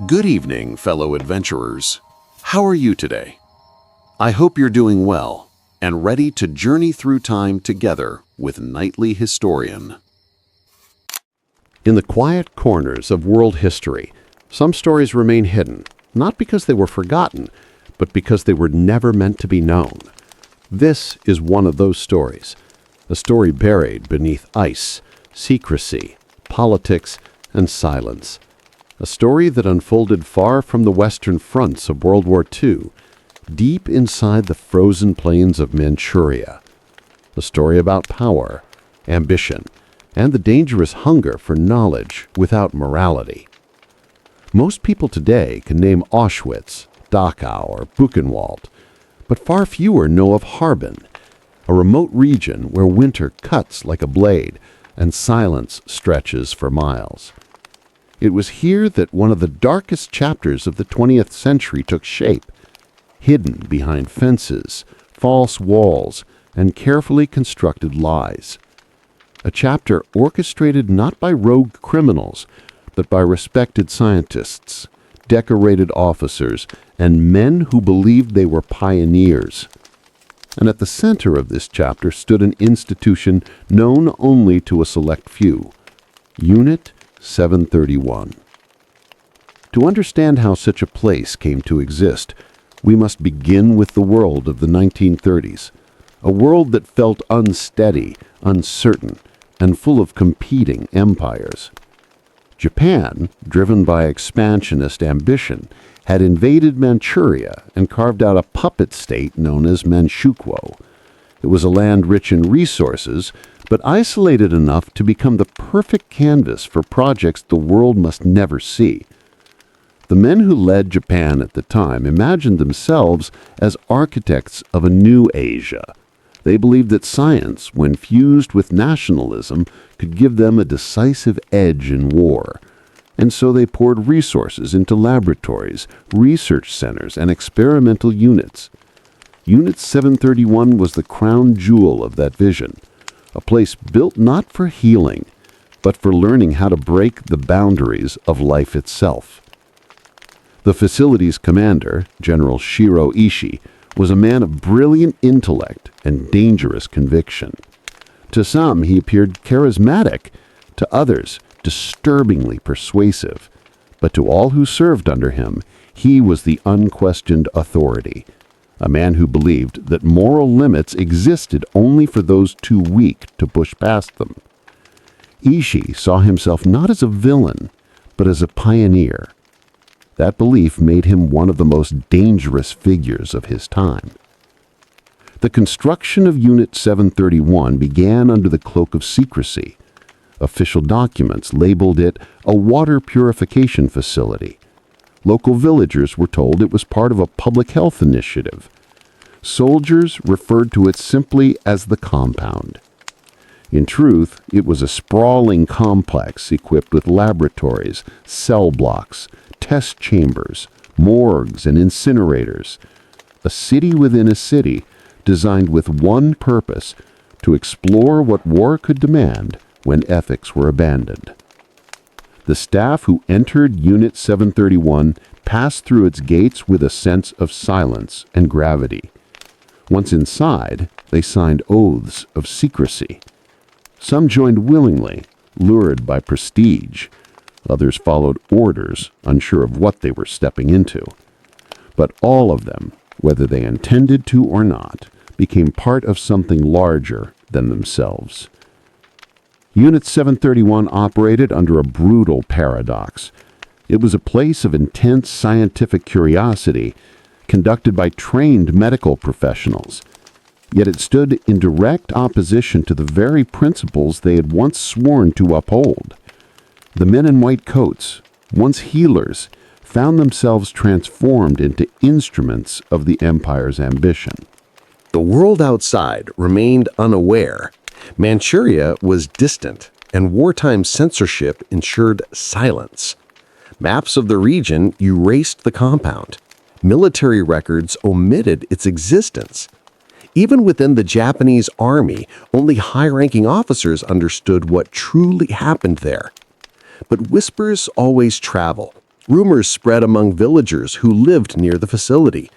Good evening, fellow adventurers. How are you today? I hope you're doing well and ready to journey through time together with Nightly Historian. In the quiet corners of world history, some stories remain hidden, not because they were forgotten, but because they were never meant to be known. This is one of those stories, a story buried beneath ice, secrecy, politics, and silence. A story that unfolded far from the western fronts of World War II, deep inside the frozen plains of Manchuria. A story about power, ambition, and the dangerous hunger for knowledge without morality. Most people today can name Auschwitz, Dachau, or Buchenwald, but far fewer know of Harbin, a remote region where winter cuts like a blade and silence stretches for miles. It was here that one of the darkest chapters of the 20th century took shape, hidden behind fences, false walls, and carefully constructed lies. A chapter orchestrated not by rogue criminals, but by respected scientists, decorated officers, and men who believed they were pioneers. And at the center of this chapter stood an institution known only to a select few, Unit 731. To understand how such a place came to exist, we must begin with the world of the 1930s, a world that felt unsteady, uncertain, and full of competing empires. Japan, driven by expansionist ambition, had invaded Manchuria and carved out a puppet state known as Manchukuo. It was a land rich in resources, but isolated enough to become the perfect canvas for projects the world must never see. The men who led Japan at the time imagined themselves as architects of a new Asia. They believed that science, when fused with nationalism, could give them a decisive edge in war. And so they poured resources into laboratories, research centers, and experimental units. Unit 731 was the crown jewel of that vision, a place built not for healing, but for learning how to break the boundaries of life itself. The facility's commander, General Shiro Ishii, was a man of brilliant intellect and dangerous conviction. To some, he appeared charismatic, to others, disturbingly persuasive. But to all who served under him, he was the unquestioned authority, a man who believed that moral limits existed only for those too weak to push past them. Ishii saw himself not as a villain, but as a pioneer. That belief made him one of the most dangerous figures of his time. The construction of Unit 731 began under the cloak of secrecy. Official documents labeled it a water purification facility. Local villagers were told it was part of a public health initiative. Soldiers referred to it simply as the compound. In truth, it was a sprawling complex equipped with laboratories, cell blocks, test chambers, morgues, and incinerators. A city within a city, designed with one purpose, to explore what war could demand when ethics were abandoned. The staff who entered Unit 731 passed through its gates with a sense of silence and gravity. Once inside, they signed oaths of secrecy. Some joined willingly, lured by prestige. Others followed orders, unsure of what they were stepping into. But all of them, whether they intended to or not, became part of something larger than themselves. Unit 731 operated under a brutal paradox. It was a place of intense scientific curiosity, conducted by trained medical professionals. Yet it stood in direct opposition to the very principles they had once sworn to uphold. The men in white coats, once healers, found themselves transformed into instruments of the empire's ambition. The world outside remained unaware. Manchuria was distant, and wartime censorship ensured silence. Maps of the region erased the compound. Military records omitted its existence. Even within the Japanese army, only high-ranking officers understood what truly happened there. But whispers always travel, Rumors spread among villagers who lived near the facility.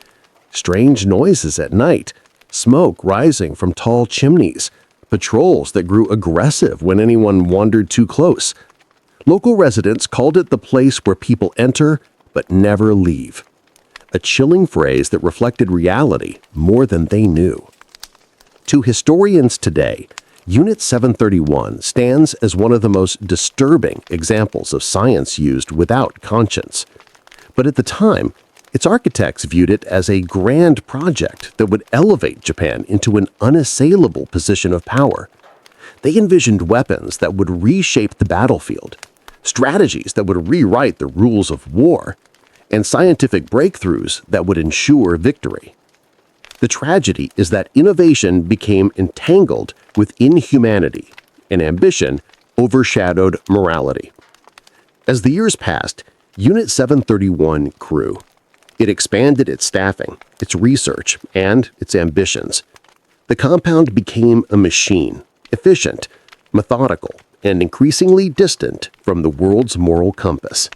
Strange noises at night, smoke rising from tall chimneys, patrols that grew aggressive when anyone wandered too close. Local residents called it the place where people enter but never leave. A chilling phrase that reflected reality more than they knew. To historians today, Unit 731 stands as one of the most disturbing examples of science used without conscience. But at the time, its architects viewed it as a grand project that would elevate Japan into an unassailable position of power. They envisioned weapons that would reshape the battlefield, strategies that would rewrite the rules of war, and scientific breakthroughs that would ensure victory. The tragedy is that innovation became entangled with inhumanity, and ambition overshadowed morality. As the years passed, Unit 731 grew. It expanded its staffing, its research, and its ambitions. The compound became a machine, efficient, methodical, and increasingly distant from the world's moral compass.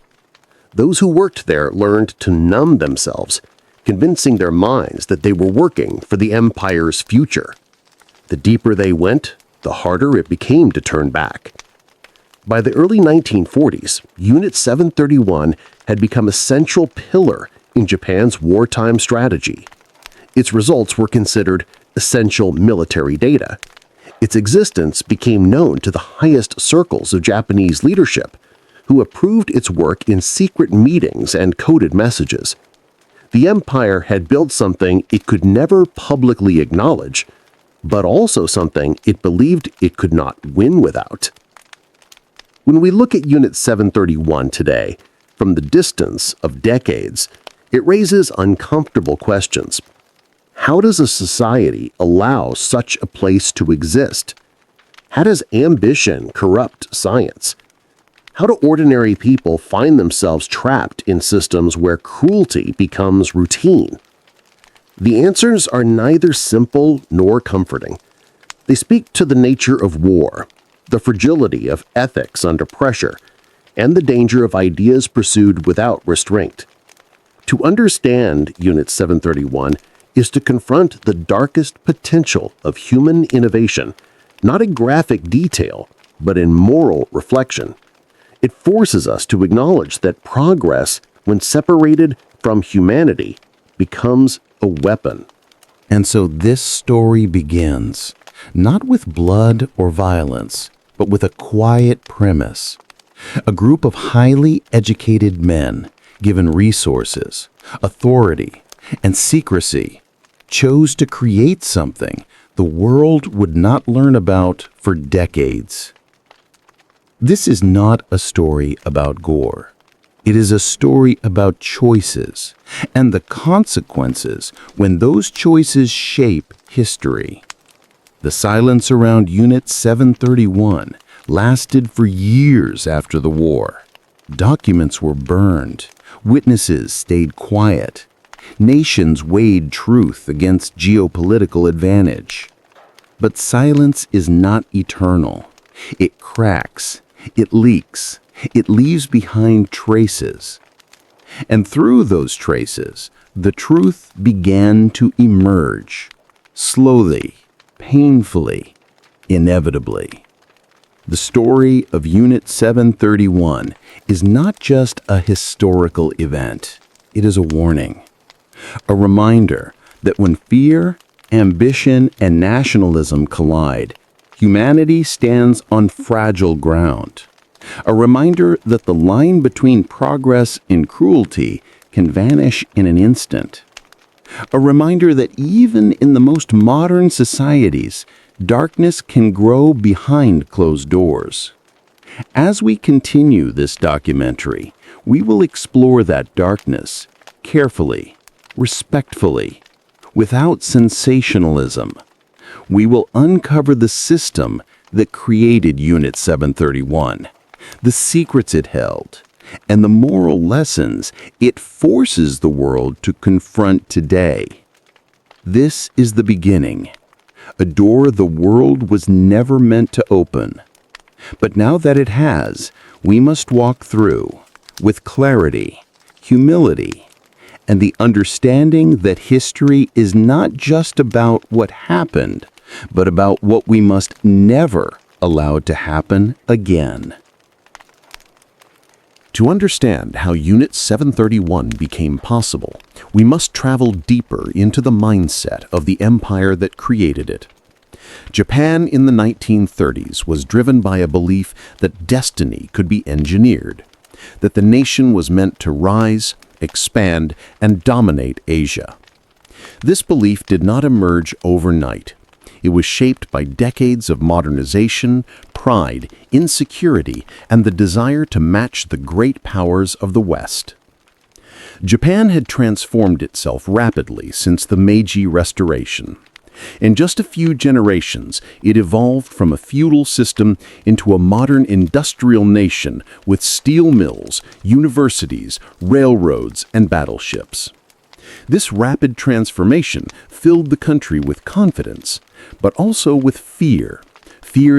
Those who worked there learned to numb themselves, convincing their minds that they were working for the empire's future. The deeper they went, the harder it became to turn back. By the early 1940s, Unit 731 had become a central pillar in Japan's wartime strategy. Its results were considered essential military data. Its existence became known to the highest circles of Japanese leadership, who approved its work in secret meetings and coded messages. The empire had built something it could never publicly acknowledge, but also something it believed it could not win without. When we look at Unit 731 today, from the distance of decades, it raises uncomfortable questions. How does a society allow such a place to exist? How does ambition corrupt science? How do ordinary people find themselves trapped in systems where cruelty becomes routine? The answers are neither simple nor comforting. They speak to the nature of war, the fragility of ethics under pressure, and the danger of ideas pursued without restraint. To understand Unit 731 is to confront the darkest potential of human innovation, not in graphic detail, but in moral reflection. It forces us to acknowledge that progress, when separated from humanity, becomes a weapon. And so this story begins, not with blood or violence, but with a quiet premise. A group of highly educated men, given resources, authority, and secrecy, chose to create something the world would not learn about for decades. This is not a story about gore. It is a story about choices and the consequences when those choices shape history. The silence around Unit 731 lasted for years after the war. Documents were burned, witnesses stayed quiet, nations weighed truth against geopolitical advantage. But silence is not eternal. It cracks. It leaks. It leaves behind traces. And through those traces, the truth began to emerge, slowly, painfully, inevitably. The story of Unit 731 is not just a historical event. It is a warning, a reminder that when fear, ambition, and nationalism collide, humanity stands on fragile ground. A reminder that the line between progress and cruelty can vanish in an instant. A reminder that even in the most modern societies, darkness can grow behind closed doors. As we continue this documentary, we will explore that darkness carefully, respectfully, without sensationalism. We will uncover the system that created Unit 731, the secrets it held, and the moral lessons it forces the world to confront today. This is the beginning, a door the world was never meant to open. But now that it has, we must walk through, with clarity, humility, and the understanding that history is not just about what happened, but about what we must never allow to happen again. To understand how Unit 731 became possible, we must travel deeper into the mindset of the empire that created it. Japan in the 1930s was driven by a belief that destiny could be engineered, that the nation was meant to rise, expand, and dominate Asia. This belief did not emerge overnight. It was shaped by decades of modernization, pride, insecurity, and the desire to match the great powers of the West. Japan had transformed itself rapidly since the Meiji Restoration. In just a few generations, it evolved from a feudal system into a modern industrial nation with steel mills, universities, railroads, and battleships. This rapid transformation filled the country with confidence, but also with fear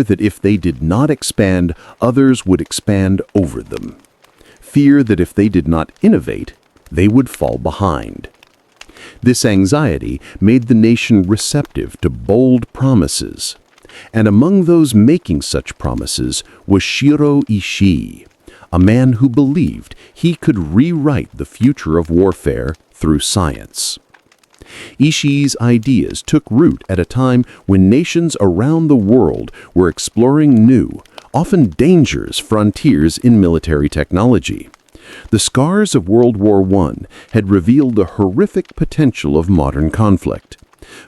that if they did not expand, others would expand over them. Fear that if they did not innovate, they would fall behind. This anxiety made the nation receptive to bold promises, and among those making such promises was Shiro Ishii, a man who believed he could rewrite the future of warfare through science. Ishii's ideas took root at a time when nations around the world were exploring new, often dangerous frontiers in military technology. The scars of World War I had revealed the horrific potential of modern conflict.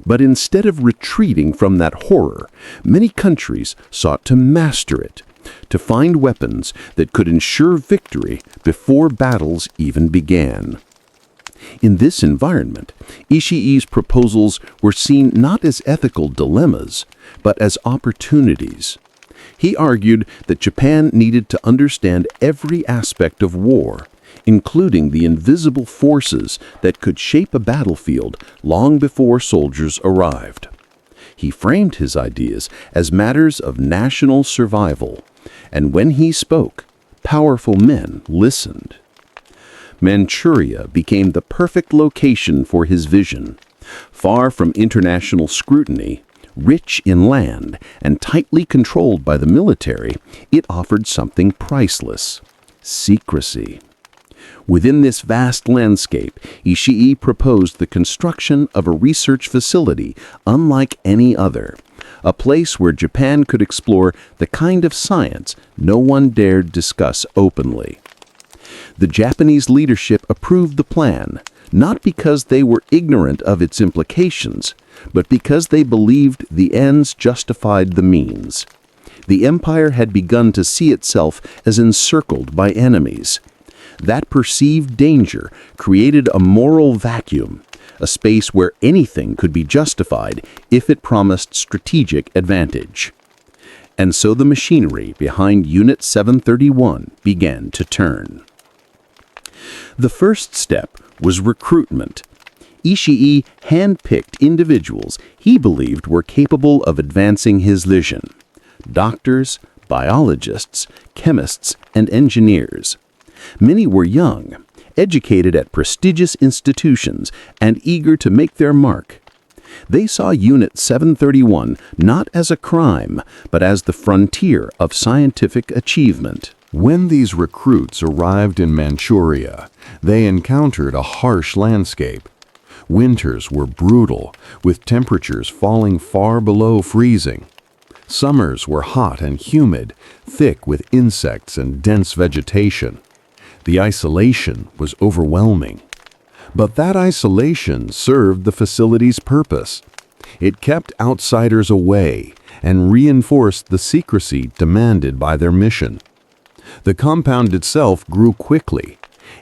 But instead of retreating from that horror, many countries sought to master it, to find weapons that could ensure victory before battles even began. In this environment, Ishii's proposals were seen not as ethical dilemmas, but as opportunities. He argued that Japan needed to understand every aspect of war, including the invisible forces that could shape a battlefield long before soldiers arrived. He framed his ideas as matters of national survival, and when he spoke, powerful men listened. Manchuria became the perfect location for his vision. Far from international scrutiny, rich in land and tightly controlled by the military, it offered something priceless: secrecy. Within this vast landscape, Ishii proposed the construction of a research facility unlike any other, a place where Japan could explore the kind of science no one dared discuss openly. The Japanese leadership approved the plan, not because they were ignorant of its implications, but because they believed the ends justified the means. The empire had begun to see itself as encircled by enemies. That perceived danger created a moral vacuum, a space where anything could be justified if it promised strategic advantage. And so the machinery behind Unit 731 began to turn. The first step was recruitment. Ishii handpicked individuals he believed were capable of advancing his vision: doctors, biologists, chemists, and engineers. Many were young, educated at prestigious institutions, and eager to make their mark. They saw Unit 731 not as a crime, but as the frontier of scientific achievement. When these recruits arrived in Manchuria, they encountered a harsh landscape. Winters were brutal, with temperatures falling far below freezing. Summers were hot and humid, thick with insects and dense vegetation. The isolation was overwhelming. But that isolation served the facility's purpose. It kept outsiders away and reinforced the secrecy demanded by their mission. The compound itself grew quickly.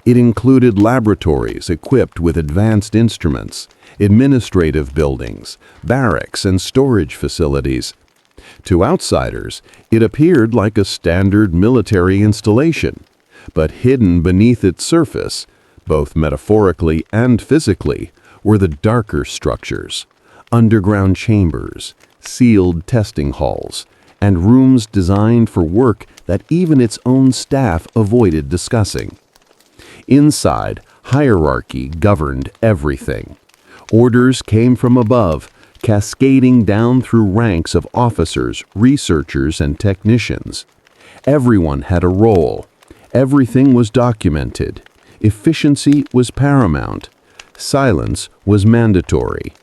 It included laboratories equipped with advanced instruments, administrative buildings, barracks, and storage facilities. To outsiders, it appeared like a standard military installation, but hidden beneath its surface, both metaphorically and physically, were the darker structures: underground chambers, sealed testing halls, and rooms designed for work that even its own staff avoided discussing. Inside, hierarchy governed everything. Orders came from above, cascading down through ranks of officers, researchers, and technicians. Everyone had a role. Everything was documented. Efficiency was paramount. Silence was mandatory.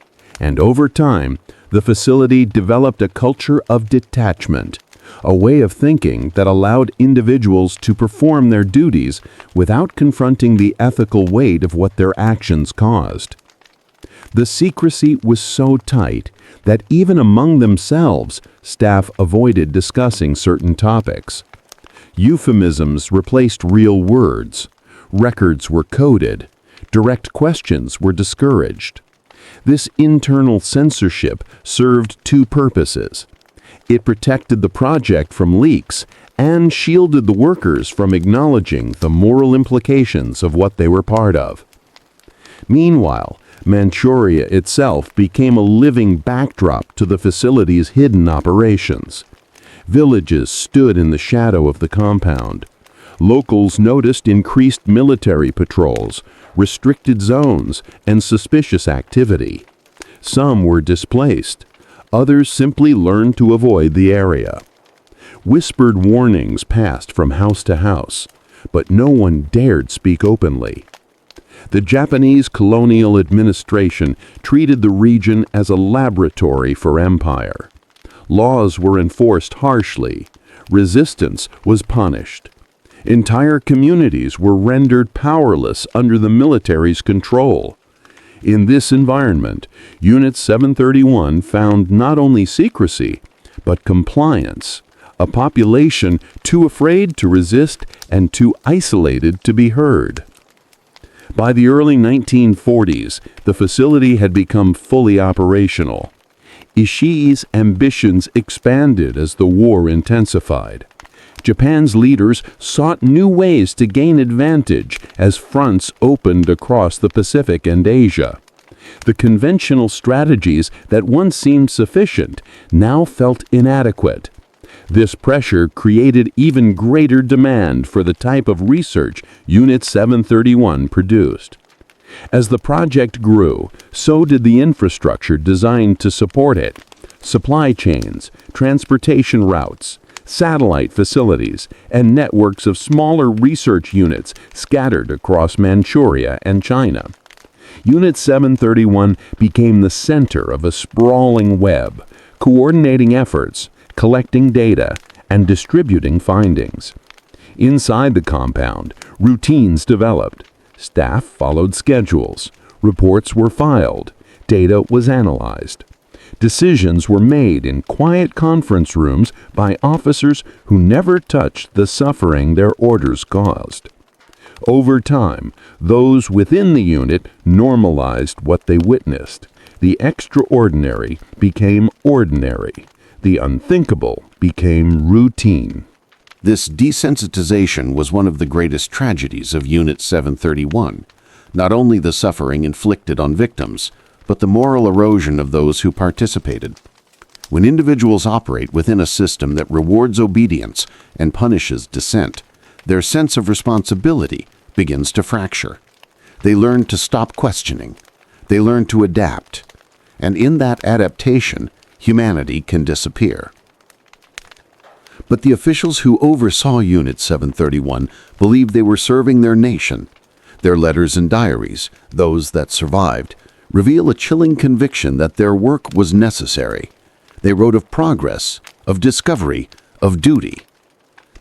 And over time, the facility developed a culture of detachment, a way of thinking that allowed individuals to perform their duties without confronting the ethical weight of what their actions caused. The secrecy was so tight that even among themselves, staff avoided discussing certain topics. Euphemisms replaced real words. Records were coded. Direct questions were discouraged. This internal censorship served two purposes. It protected the project from leaks and shielded the workers from acknowledging the moral implications of what they were part of. Meanwhile, Manchuria itself became a living backdrop to the facility's hidden operations. Villages stood in the shadow of the compound. Locals noticed increased military patrols, restricted zones, and suspicious activity. Some were displaced. Others simply learned to avoid the area. Whispered warnings passed from house to house, but no one dared speak openly. The Japanese colonial administration treated the region as a laboratory for empire. Laws were enforced harshly. Resistance was punished. Entire communities were rendered powerless under the military's control. In this environment, Unit 731 found not only secrecy, but compliance, a population too afraid to resist and too isolated to be heard. By the early 1940s, the facility had become fully operational. Ishii's ambitions expanded as the war intensified. Japan's leaders sought new ways to gain advantage as fronts opened across the Pacific and Asia. The conventional strategies that once seemed sufficient now felt inadequate. This pressure created even greater demand for the type of research Unit 731 produced. As the project grew, so did the infrastructure designed to support it. Supply chains, transportation routes, satellite facilities, and networks of smaller research units scattered across Manchuria and China. Unit 731 became the center of a sprawling web, coordinating efforts, collecting data, and distributing findings. Inside the compound, routines developed. Staff followed schedules. Reports were filed. Data was analyzed. Decisions were made in quiet conference rooms by officers who never touched the suffering their orders caused. Over time, those within the unit normalized what they witnessed. The extraordinary became ordinary. The unthinkable became routine. This desensitization was one of the greatest tragedies of Unit 731, not only the suffering inflicted on victims, but the moral erosion of those who participated. When individuals operate within a system that rewards obedience and punishes dissent, their sense of responsibility begins to fracture. They learn to stop questioning. They learn to adapt. And in that adaptation, humanity can disappear. But the officials who oversaw Unit 731 believed they were serving their nation. Their letters and diaries, those that survived, reveal a chilling conviction that their work was necessary. They wrote of progress, of discovery, of duty.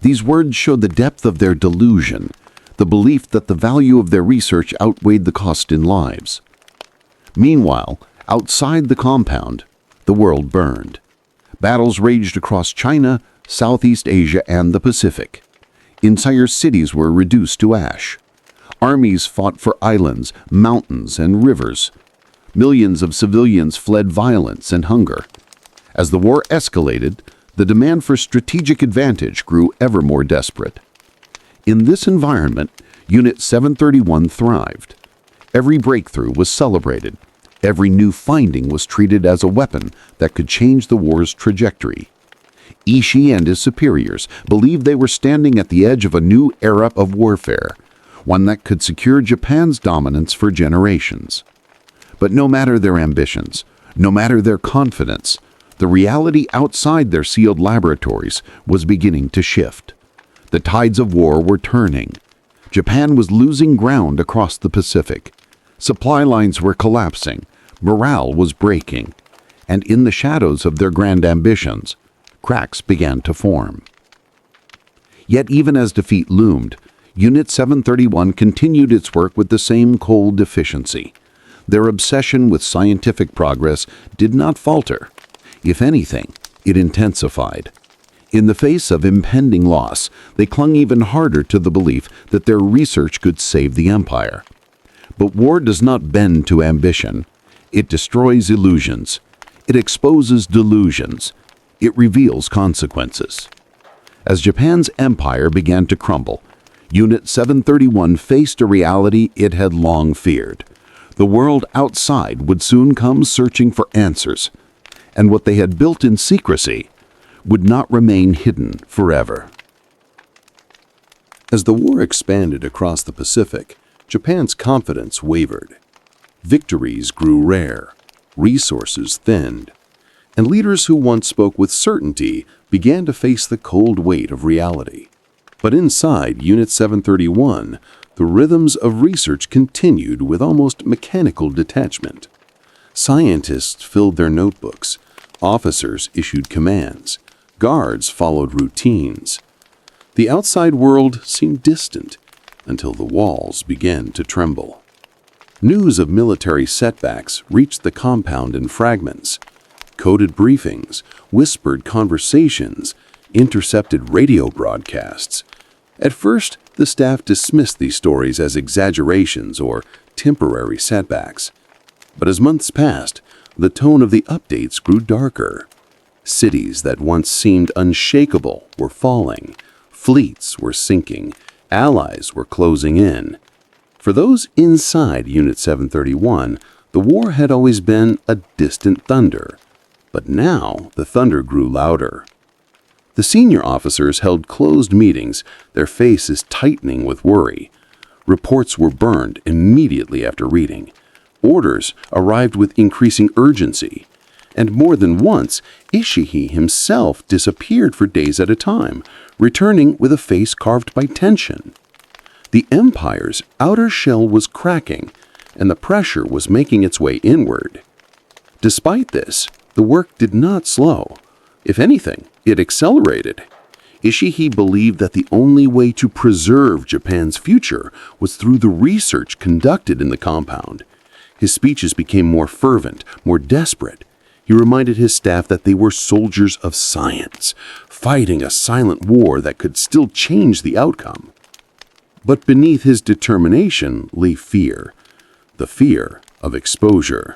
These words showed the depth of their delusion, the belief that the value of their research outweighed the cost in lives. Meanwhile, outside the compound, the world burned. Battles raged across China, Southeast Asia, and the Pacific. Entire cities were reduced to ash. Armies fought for islands, mountains, and rivers. Millions of civilians fled violence and hunger. As the war escalated, the demand for strategic advantage grew ever more desperate. In this environment, Unit 731 thrived. Every breakthrough was celebrated. Every new finding was treated as a weapon that could change the war's trajectory. Ishii and his superiors believed they were standing at the edge of a new era of warfare, one that could secure Japan's dominance for generations. But no matter their ambitions, no matter their confidence, the reality outside their sealed laboratories was beginning to shift. The tides of war were turning. Japan was losing ground across the Pacific. Supply lines were collapsing. Morale was breaking. And in the shadows of their grand ambitions, cracks began to form. Yet even as defeat loomed, Unit 731 continued its work with the same cold efficiency. Their obsession with scientific progress did not falter. If anything, it intensified. In the face of impending loss, they clung even harder to the belief that their research could save the empire. But war does not bend to ambition. It destroys illusions. It exposes delusions. It reveals consequences. As Japan's empire began to crumble, Unit 731 faced a reality it had long feared. The world outside would soon come searching for answers, and what they had built in secrecy would not remain hidden forever. As the war expanded across the Pacific, Japan's confidence wavered. Victories grew rare, resources thinned, and leaders who once spoke with certainty began to face the cold weight of reality. But inside Unit 731, the rhythms of research continued with almost mechanical detachment. Scientists filled their notebooks, officers issued commands, guards followed routines. The outside world seemed distant until the walls began to tremble. News of military setbacks reached the compound in fragments. Coded briefings, whispered conversations, intercepted radio broadcasts. At first, the staff dismissed these stories as exaggerations or temporary setbacks. But as months passed, the tone of the updates grew darker. Cities that once seemed unshakable were falling. Fleets were sinking. Allies were closing in. For those inside Unit 731, the war had always been a distant thunder. But now the thunder grew louder. The senior officers held closed meetings, their faces tightening with worry. Reports were burned immediately after reading. Orders arrived with increasing urgency. And more than once, Ishii himself disappeared for days at a time, returning with a face carved by tension. The Empire's outer shell was cracking, and the pressure was making its way inward. Despite this, the work did not slow. If anything, it accelerated. Ishii believed that the only way to preserve Japan's future was through the research conducted in the compound. His speeches became more fervent, more desperate. He reminded his staff that they were soldiers of science, fighting a silent war that could still change the outcome. But beneath his determination lay fear, the fear of exposure.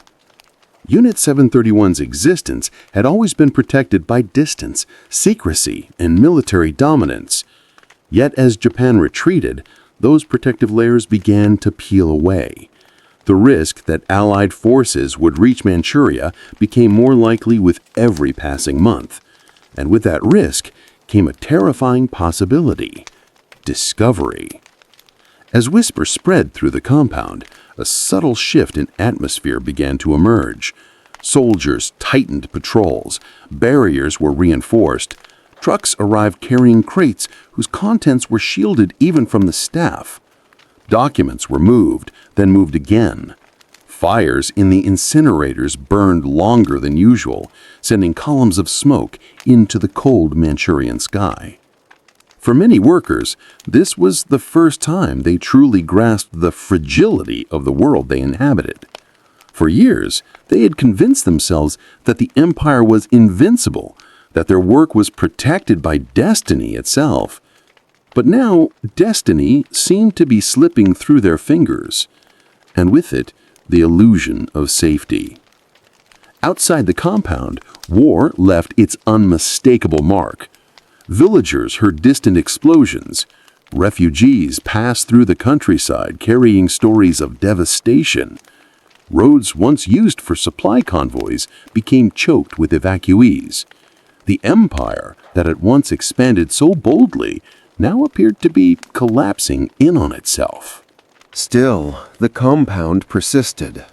Unit 731's existence had always been protected by distance, secrecy, and military dominance. Yet as Japan retreated, those protective layers began to peel away. The risk that Allied forces would reach Manchuria became more likely with every passing month. And with that risk came a terrifying possibility: discovery. As whispers spread through the compound, a subtle shift in atmosphere began to emerge. Soldiers tightened patrols, barriers were reinforced, trucks arrived carrying crates whose contents were shielded even from the staff. Documents were moved, then moved again. Fires in the incinerators burned longer than usual, sending columns of smoke into the cold Manchurian sky. For many workers, this was the first time they truly grasped the fragility of the world they inhabited. For years, they had convinced themselves that the empire was invincible, that their work was protected by destiny itself. But now, destiny seemed to be slipping through their fingers, and with it, the illusion of safety. Outside the compound, war left its unmistakable mark. Villagers heard distant explosions. Refugees passed through the countryside carrying stories of devastation. Roads once used for supply convoys became choked with evacuees. The empire that had once expanded so boldly now appeared to be collapsing in on itself. Still, the compound persisted.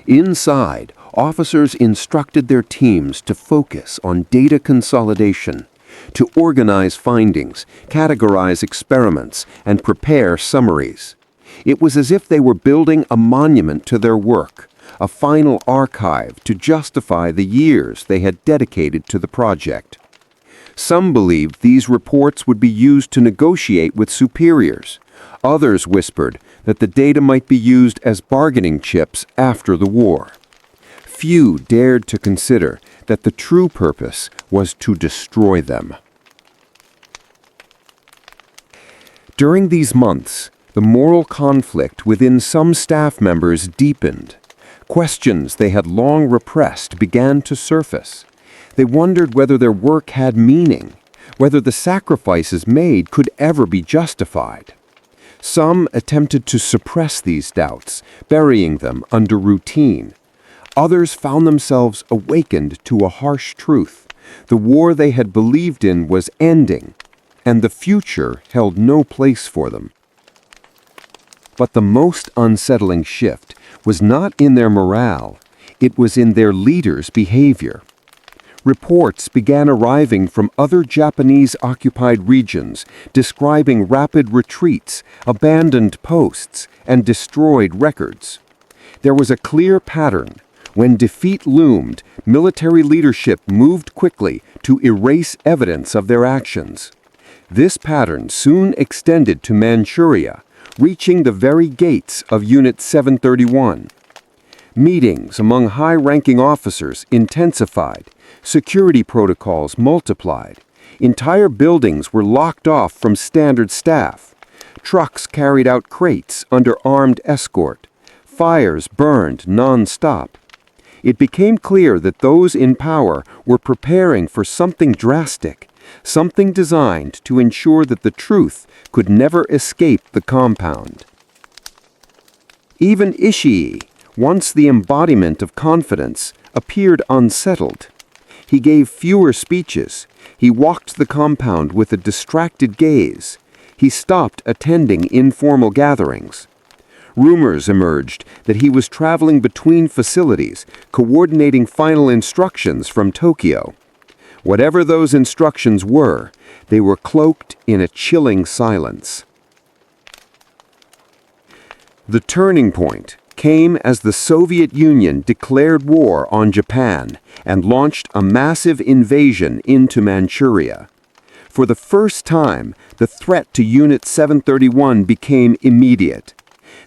Inside, officers instructed their teams to focus on data consolidation, to organize findings, categorize experiments, and prepare summaries. It was as if they were building a monument to their work, a final archive to justify the years they had dedicated to the project. Some believed these reports would be used to negotiate with superiors. Others whispered that the data might be used as bargaining chips after the war. Few dared to consider that the true purpose was to destroy them. During these months, the moral conflict within some staff members deepened. Questions they had long repressed began to surface. They wondered whether their work had meaning, whether the sacrifices made could ever be justified. Some attempted to suppress these doubts, burying them under routine. Others found themselves awakened to a harsh truth. The war they had believed in was ending, and the future held no place for them. But the most unsettling shift was not in their morale, it was in their leaders' behavior. Reports began arriving from other Japanese-occupied regions describing rapid retreats, abandoned posts, and destroyed records. There was a clear pattern. When defeat loomed, military leadership moved quickly to erase evidence of their actions. This pattern soon extended to Manchuria, reaching the very gates of Unit 731. Meetings among high-ranking officers intensified. Security protocols multiplied. Entire buildings were locked off from standard staff. Trucks carried out crates under armed escort. Fires burned non-stop. It became clear that those in power were preparing for something drastic, something designed to ensure that the truth could never escape the compound. Even Ishii, once the embodiment of confidence, appeared unsettled. He gave fewer speeches. He walked the compound with a distracted gaze. He stopped attending informal gatherings. Rumors emerged that he was traveling between facilities, coordinating final instructions from Tokyo. Whatever those instructions were, they were cloaked in a chilling silence. The turning point came as the Soviet Union declared war on Japan and launched a massive invasion into Manchuria. For the first time, the threat to Unit 731 became immediate.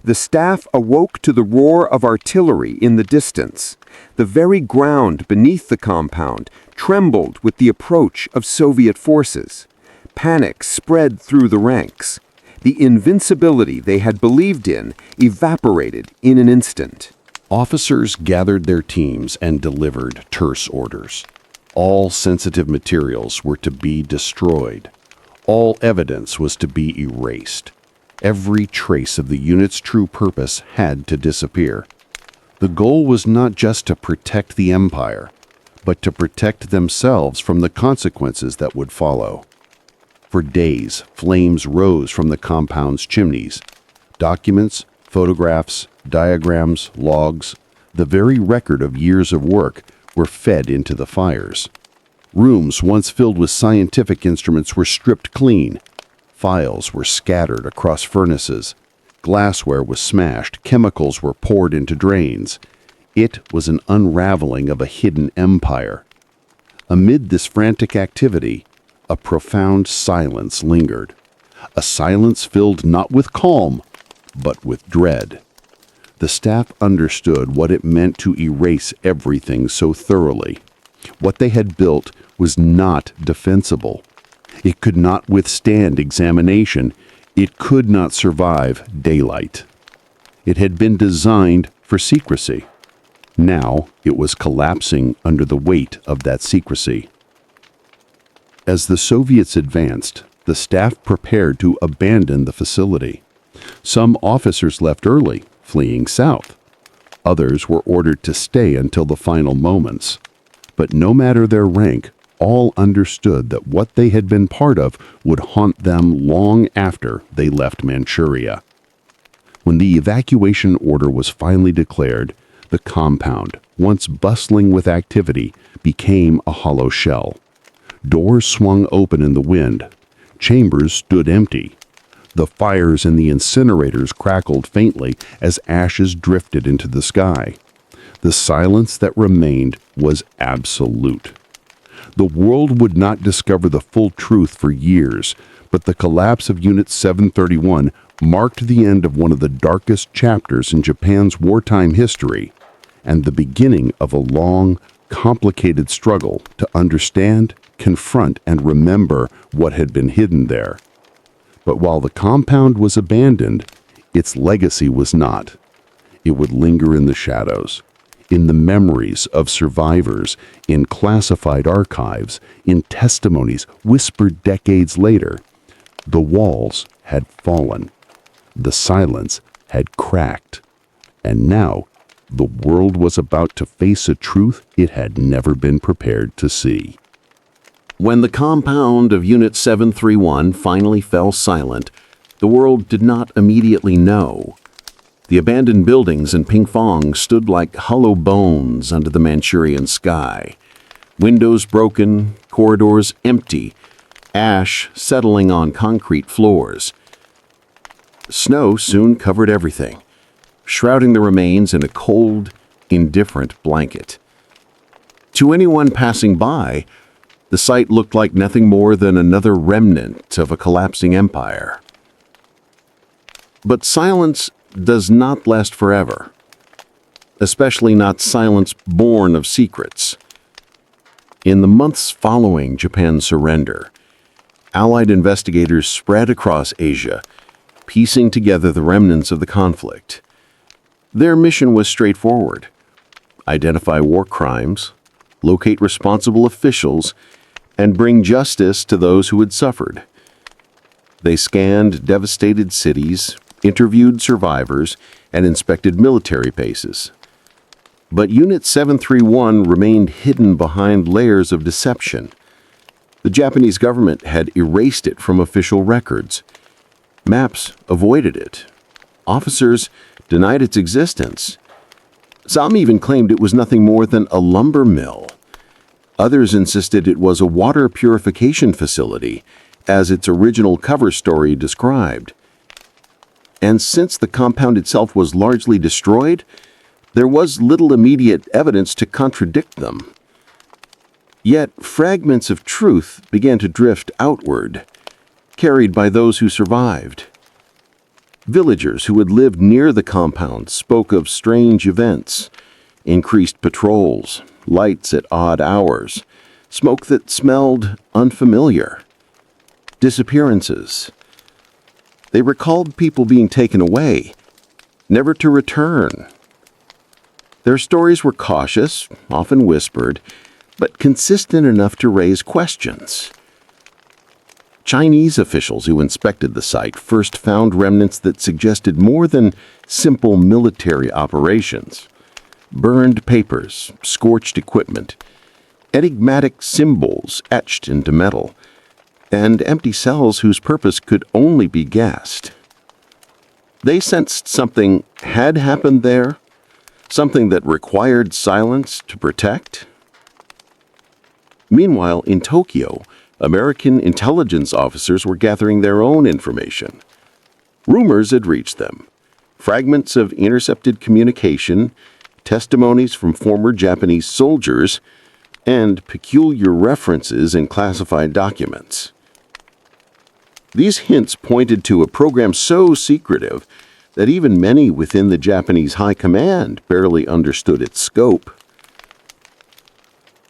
The staff awoke to the roar of artillery in the distance. The very ground beneath the compound trembled with the approach of Soviet forces. Panic spread through the ranks. The invincibility they had believed in evaporated in an instant. Officers gathered their teams and delivered terse orders. All sensitive materials were to be destroyed. All evidence was to be erased. Every trace of the unit's true purpose had to disappear. The goal was not just to protect the empire, but to protect themselves from the consequences that would follow. For days, flames rose from the compound's chimneys. Documents, photographs, diagrams, logs, the very record of years of work were fed into the fires. Rooms once filled with scientific instruments were stripped clean. Files were scattered across furnaces. Glassware was smashed. Chemicals were poured into drains. It was an unraveling of a hidden empire. Amid this frantic activity, a profound silence lingered. A silence filled not with calm, but with dread. The staff understood what it meant to erase everything so thoroughly. What they had built was not defensible. It could not withstand examination. It could not survive daylight. It had been designed for secrecy. Now it was collapsing under the weight of that secrecy. As the Soviets advanced, the staff prepared to abandon the facility. Some officers left early, fleeing south. Others were ordered to stay until the final moments. But no matter their rank, all understood that what they had been part of would haunt them long after they left Manchuria. When the evacuation order was finally declared, the compound, once bustling with activity, became a hollow shell. Doors swung open in the wind. Chambers stood empty. The fires in the incinerators crackled faintly as ashes drifted into the sky. The silence that remained was absolute. The world would not discover the full truth for years, but the collapse of Unit 731 marked the end of one of the darkest chapters in Japan's wartime history, and the beginning of a long, complicated struggle to understand, confront, and remember what had been hidden there. But while the compound was abandoned, its legacy was not. It would linger in the shadows, in the memories of survivors, in classified archives, in testimonies whispered decades later. The walls had fallen. The silence had cracked. And now, the world was about to face a truth it had never been prepared to see. When the compound of Unit 731 finally fell silent, the world did not immediately know. The abandoned buildings in Pingfong stood like hollow bones under the Manchurian sky. Windows broken, corridors empty, ash settling on concrete floors. Snow soon covered everything, shrouding the remains in a cold, indifferent blanket. To anyone passing by, the site looked like nothing more than another remnant of a collapsing empire. But silence does not last forever, especially not silence born of secrets. In the months following Japan's surrender, Allied investigators spread across Asia, piecing together the remnants of the conflict. Their mission was straightforward: identify war crimes, locate responsible officials, and bring justice to those who had suffered. They scanned devastated cities, interviewed survivors, and inspected military bases. But Unit 731 remained hidden behind layers of deception. The Japanese government had erased it from official records. Maps avoided it. Officers denied its existence. Some even claimed it was nothing more than a lumber mill. Others insisted it was a water purification facility, as its original cover story described. And since the compound itself was largely destroyed, there was little immediate evidence to contradict them. Yet fragments of truth began to drift outward, carried by those who survived. Villagers who had lived near the compound spoke of strange events: increased patrols, lights at odd hours, smoke that smelled unfamiliar, disappearances. They recalled people being taken away, never to return. Their stories were cautious, often whispered, but consistent enough to raise questions. Chinese officials who inspected the site first found remnants that suggested more than simple military operations. Burned papers, scorched equipment, enigmatic symbols etched into metal, and empty cells whose purpose could only be guessed. They sensed something had happened there, something that required silence to protect. Meanwhile, in Tokyo, American intelligence officers were gathering their own information. Rumors had reached them: fragments of intercepted communication, testimonies from former Japanese soldiers, and peculiar references in classified documents. These hints pointed to a program so secretive that even many within the Japanese high command barely understood its scope.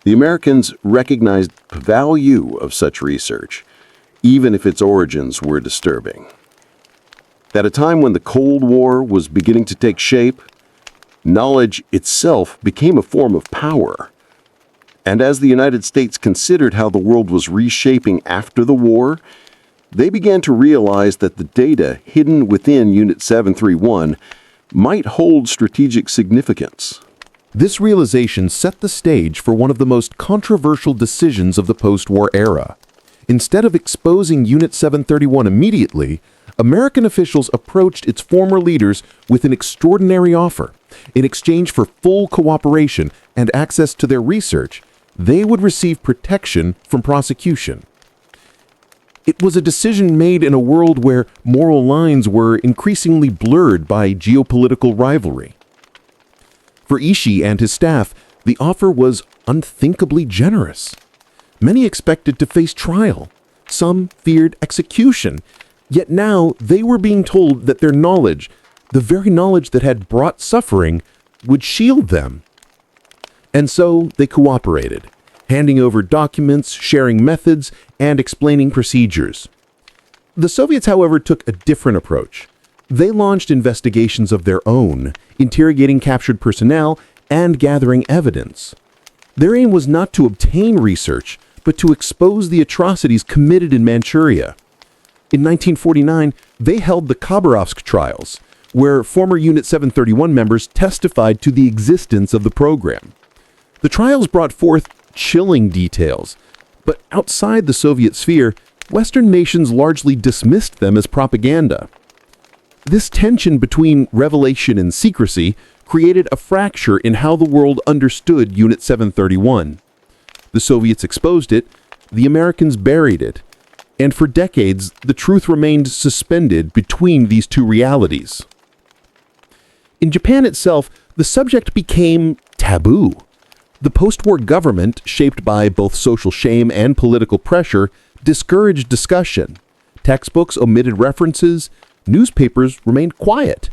The Americans recognized the value of such research, even if its origins were disturbing. At a time when the Cold War was beginning to take shape, knowledge itself became a form of power. And as the United States considered how the world was reshaping after the war, they began to realize that the data hidden within Unit 731 might hold strategic significance. This realization set the stage for one of the most controversial decisions of the post-war era. Instead of exposing Unit 731 immediately, American officials approached its former leaders with an extraordinary offer. In exchange for full cooperation and access to their research, they would receive protection from prosecution. It was a decision made in a world where moral lines were increasingly blurred by geopolitical rivalry. For Ishii and his staff, the offer was unthinkably generous. Many expected to face trial. Some feared execution. Yet now they were being told that their knowledge, the very knowledge that had brought suffering, would shield them. And so they cooperated, handing over documents, sharing methods, and explaining procedures. The Soviets, however, took a different approach. They launched investigations of their own, interrogating captured personnel and gathering evidence. Their aim was not to obtain research, but to expose the atrocities committed in Manchuria. In 1949, they held the Khabarovsk trials, where former Unit 731 members testified to the existence of the program. The trials brought forth chilling details, but outside the Soviet sphere, Western nations largely dismissed them as propaganda. This tension between revelation and secrecy created a fracture in how the world understood Unit 731. The Soviets exposed it, the Americans buried it, and for decades the truth remained suspended between these two realities. In Japan itself, the subject became taboo. The post-war government, shaped by both social shame and political pressure, discouraged discussion. Textbooks omitted references, newspapers remained quiet.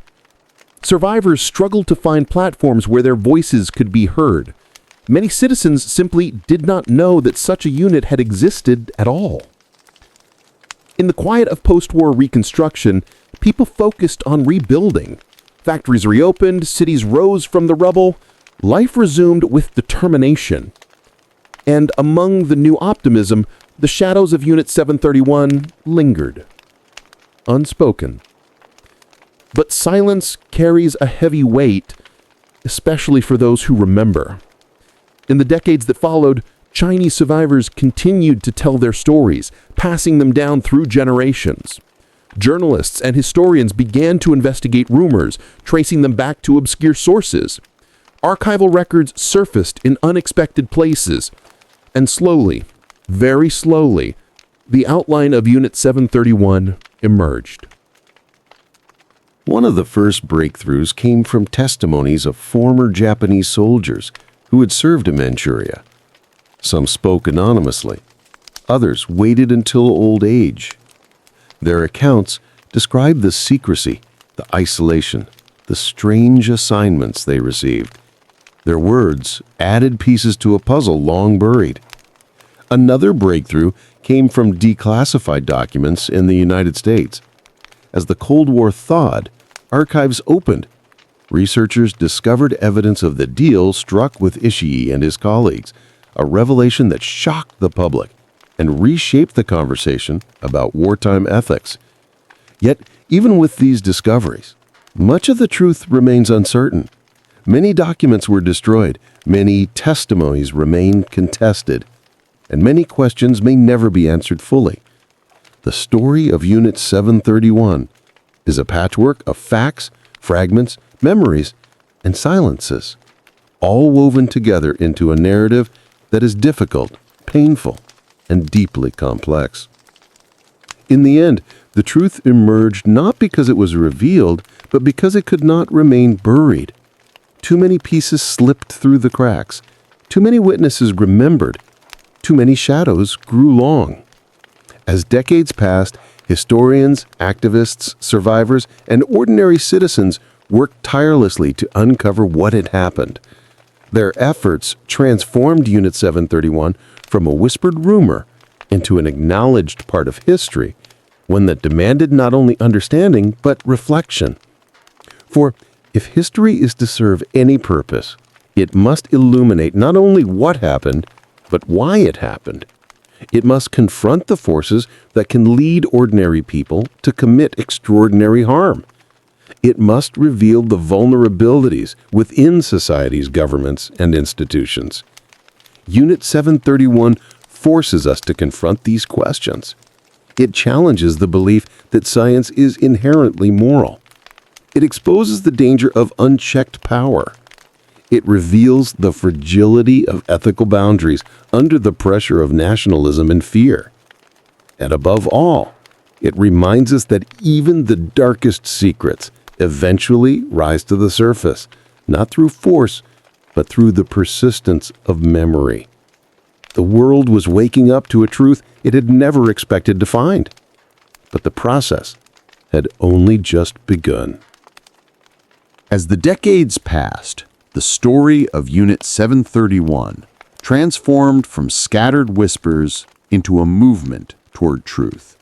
Survivors struggled to find platforms where their voices could be heard. Many citizens simply did not know that such a unit had existed at all. In the quiet of post-war reconstruction, people focused on rebuilding. Factories reopened, cities rose from the rubble, life resumed with determination. And among the new optimism, the shadows of Unit 731 lingered, unspoken. But silence carries a heavy weight, especially for those who remember. In the decades that followed, Chinese survivors continued to tell their stories, passing them down through generations. Journalists and historians began to investigate rumors, tracing them back to obscure sources. Archival records surfaced in unexpected places, and slowly, very slowly, the outline of Unit 731 emerged. One of the first breakthroughs came from testimonies of former Japanese soldiers who had served in Manchuria. Some spoke anonymously. Others waited until old age. Their accounts described the secrecy, the isolation, the strange assignments they received. Their words added pieces to a puzzle long buried. Another breakthrough came from declassified documents in the United States. As the Cold War thawed, archives opened. Researchers discovered evidence of the deal struck with Ishii and his colleagues, a revelation that shocked the public and reshaped the conversation about wartime ethics. Yet, even with these discoveries, much of the truth remains uncertain. Many documents were destroyed, many testimonies remain contested, and many questions may never be answered fully. The story of Unit 731 is a patchwork of facts, fragments, memories, and silences, all woven together into a narrative that is difficult, painful, and deeply complex. In the end, the truth emerged not because it was revealed, but because it could not remain buried. Too many pieces slipped through the cracks. Too many witnesses remembered. Too many shadows grew long. As decades passed, historians, activists, survivors, and ordinary citizens worked tirelessly to uncover what had happened. Their efforts transformed Unit 731 from a whispered rumor into an acknowledged part of history, one that demanded not only understanding, but reflection. For if history is to serve any purpose, it must illuminate not only what happened, but why it happened. It must confront the forces that can lead ordinary people to commit extraordinary harm. It must reveal the vulnerabilities within society's governments and institutions. Unit 731 forces us to confront these questions. It challenges the belief that science is inherently moral. It exposes the danger of unchecked power. It reveals the fragility of ethical boundaries under the pressure of nationalism and fear. And above all, it reminds us that even the darkest secrets eventually rise to the surface, not through force, but through the persistence of memory. The world was waking up to a truth it had never expected to find. But the process had only just begun. As the decades passed, the story of Unit 731 transformed from scattered whispers into a movement toward truth.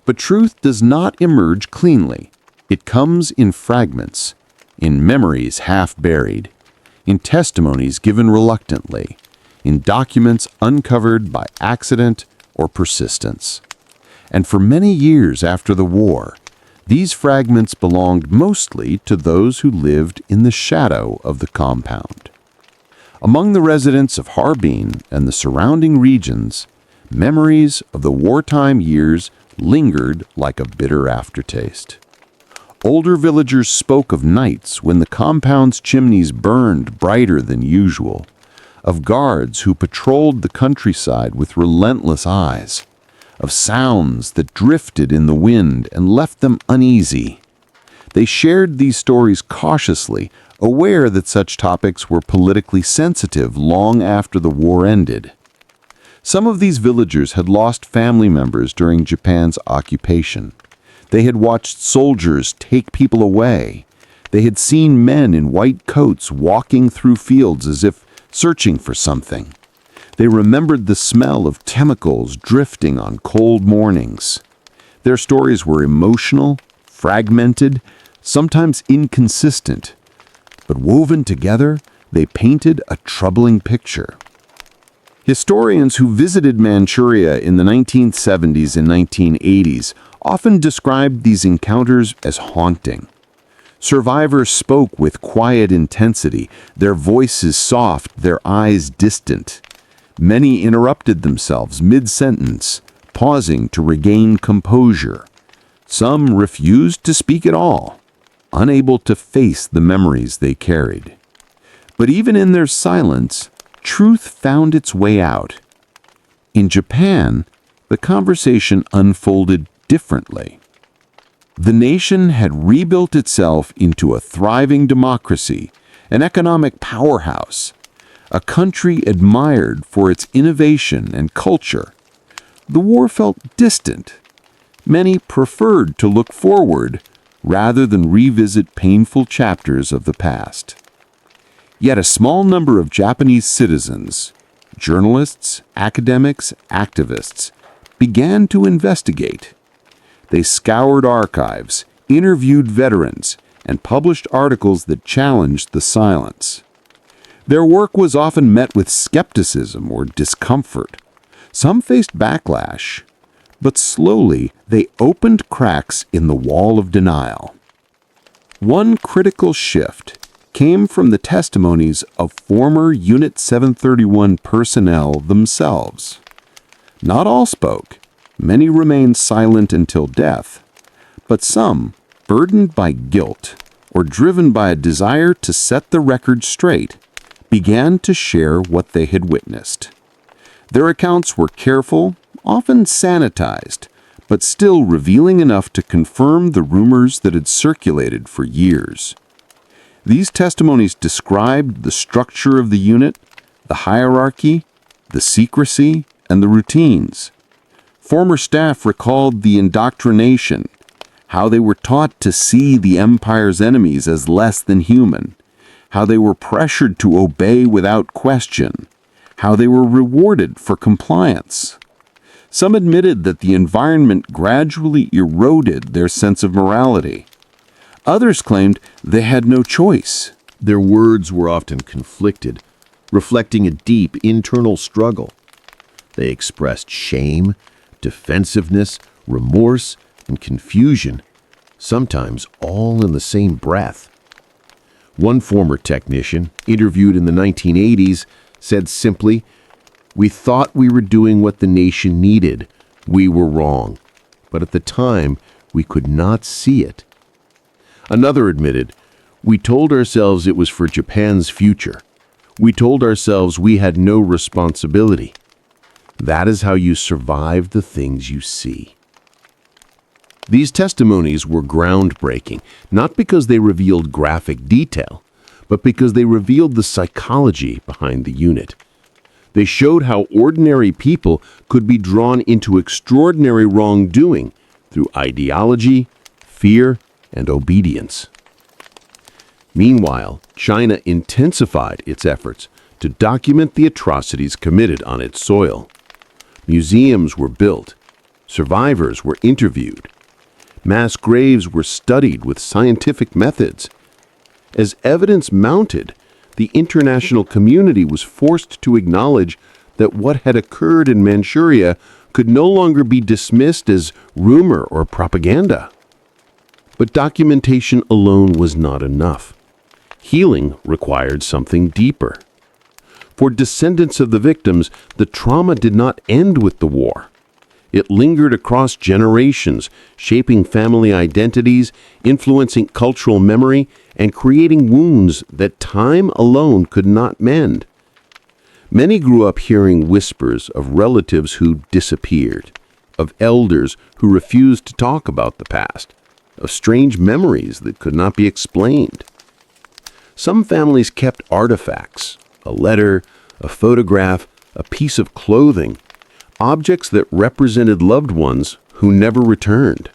But truth does not emerge cleanly. It comes in fragments, in memories half buried, in testimonies given reluctantly, in documents uncovered by accident or persistence. And for many years after the war, these fragments belonged mostly to those who lived in the shadow of the compound. Among the residents of Harbin and the surrounding regions, memories of the wartime years lingered like a bitter aftertaste. Older villagers spoke of nights when the compound's chimneys burned brighter than usual, of guards who patrolled the countryside with relentless eyes, of sounds that drifted in the wind and left them uneasy. They shared these stories cautiously, aware that such topics were politically sensitive long after the war ended. Some of these villagers had lost family members during Japan's occupation. They had watched soldiers take people away. They had seen men in white coats walking through fields as if searching for something. They remembered the smell of chemicals drifting on cold mornings. Their stories were emotional, fragmented, sometimes inconsistent. But woven together, they painted a troubling picture. Historians who visited Manchuria in the 1970s and 1980s often described these encounters as haunting. Survivors spoke with quiet intensity, their voices soft, their eyes distant. Many interrupted themselves mid-sentence, pausing to regain composure. Some refused to speak at all, unable to face the memories they carried. But even in their silence, truth found its way out. In Japan, the conversation unfolded differently. The nation had rebuilt itself into a thriving democracy, an economic powerhouse, a country admired for its innovation and culture. The war felt distant. Many preferred to look forward rather than revisit painful chapters of the past. Yet a small number of Japanese citizens, journalists, academics, activists, began to investigate. They scoured archives, interviewed veterans, and published articles that challenged the silence. Their work was often met with skepticism or discomfort. Some faced backlash, but slowly they opened cracks in the wall of denial. One critical shift came from the testimonies of former Unit 731 personnel themselves. Not all spoke. Many remained silent until death, but some, burdened by guilt or driven by a desire to set the record straight, began to share what they had witnessed. Their accounts were careful, often sanitized, but still revealing enough to confirm the rumors that had circulated for years. These testimonies described the structure of the unit, the hierarchy, the secrecy, and the routines. Former staff recalled the indoctrination, how they were taught to see the empire's enemies as less than human, how they were pressured to obey without question, how they were rewarded for compliance. Some admitted that the environment gradually eroded their sense of morality. Others claimed they had no choice. Their words were often conflicted, reflecting a deep internal struggle. They expressed shame, defensiveness, remorse, and confusion, sometimes all in the same breath. One former technician, interviewed in the 1980s, said simply, "We thought we were doing what the nation needed. We were wrong. but at the time, we could not see it. Another admitted, "We told ourselves it was for Japan's future. We told ourselves we had no responsibility." That is how you survive the things you see. These testimonies were groundbreaking, not because they revealed graphic detail, but because they revealed the psychology behind the unit. They showed how ordinary people could be drawn into extraordinary wrongdoing through ideology, fear, and obedience. Meanwhile, China intensified its efforts to document the atrocities committed on its soil. Museums were built, survivors were interviewed, mass graves were studied with scientific methods. As evidence mounted, the international community was forced to acknowledge that what had occurred in Manchuria could no longer be dismissed as rumor or propaganda. But documentation alone was not enough. Healing required something deeper. For descendants of the victims, the trauma did not end with the war. It lingered across generations, shaping family identities, influencing cultural memory, and creating wounds that time alone could not mend. Many grew up hearing whispers of relatives who disappeared, of elders who refused to talk about the past, of strange memories that could not be explained. Some families kept artifacts, a letter, a photograph, a piece of clothing, objects that represented loved ones who never returned.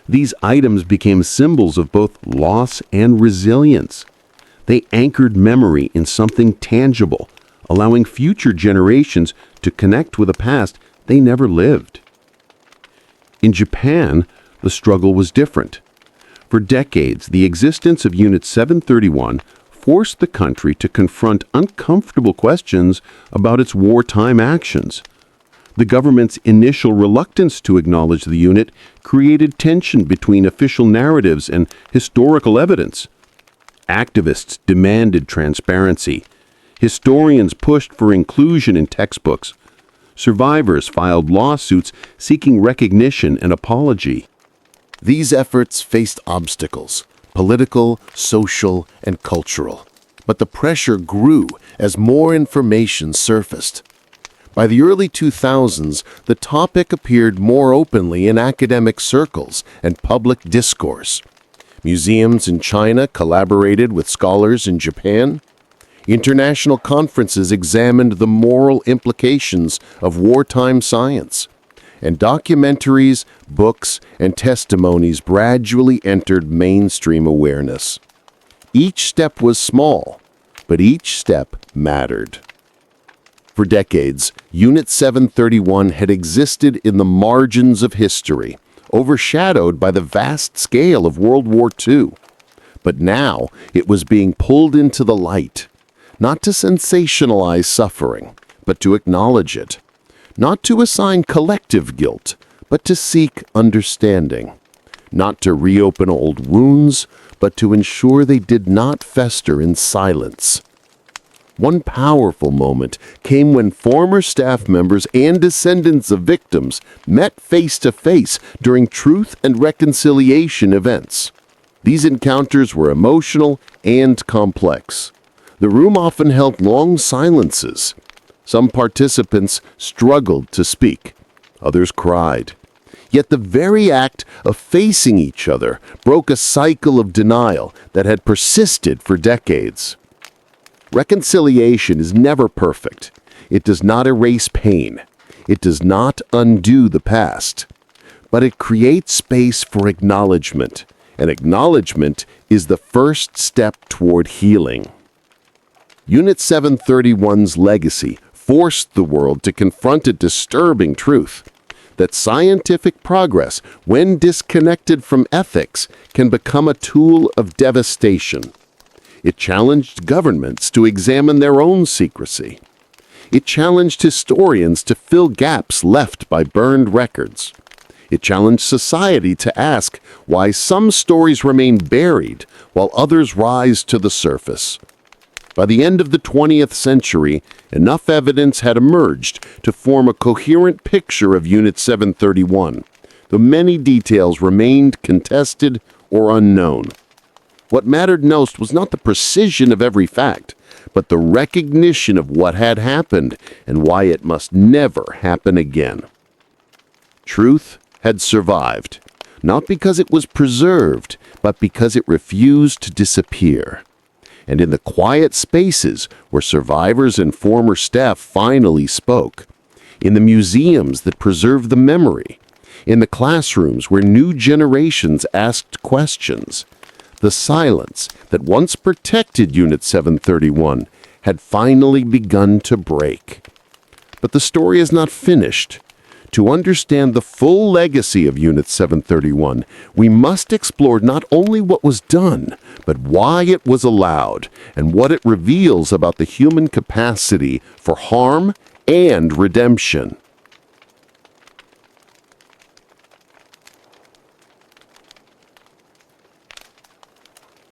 These items became symbols of both loss and resilience. They anchored memory in something tangible, allowing future generations to connect with a past they never lived. In Japan, the struggle was different. For decades, the existence of Unit 731 forced the country to confront uncomfortable questions about its wartime actions. The government's initial reluctance to acknowledge the unit created tension between official narratives and historical evidence. Activists demanded transparency. Historians pushed for inclusion in textbooks. Survivors filed lawsuits seeking recognition and apology. These efforts faced obstacles, political, social, and cultural. But the pressure grew as more information surfaced. By the early 2000s, the topic appeared more openly in academic circles and public discourse. Museums in China collaborated with scholars in Japan. International conferences examined the moral implications of wartime science. And documentaries, books, and testimonies gradually entered mainstream awareness. Each step was small, but each step mattered. For decades, Unit 731 had existed in the margins of history, overshadowed by the vast scale of World War II. But now it was being pulled into the light, not to sensationalize suffering, but to acknowledge it. Not to assign collective guilt, but to seek understanding. Not to reopen old wounds, but to ensure they did not fester in silence. One powerful moment came when former staff members and descendants of victims met face to face during Truth and Reconciliation events. These encounters were emotional and complex. The room often held long silences. Some participants struggled to speak. Others cried. Yet the very act of facing each other broke a cycle of denial that had persisted for decades. Reconciliation is never perfect. It does not erase pain. It does not undo the past. But it creates space for acknowledgement. And acknowledgement is the first step toward healing. Unit 731's legacy forced the world to confront a disturbing truth, that scientific progress, when disconnected from ethics, can become a tool of devastation. It challenged governments to examine their own secrecy. It challenged historians to fill gaps left by burned records. It challenged society to ask why some stories remain buried while others rise to the surface. By the end of the 20th century, enough evidence had emerged to form a coherent picture of Unit 731, though many details remained contested or unknown. What mattered most was not the precision of every fact, but the recognition of what had happened and why it must never happen again. Truth had survived, not because it was preserved, but because it refused to disappear. And in the quiet spaces where survivors and former staff finally spoke, in the museums that preserve the memory, in the classrooms where new generations asked questions, the silence that once protected Unit 731 had finally begun to break. But the story is not finished. To understand the full legacy of Unit 731, we must explore not only what was done, but why it was allowed and what it reveals about the human capacity for harm and redemption.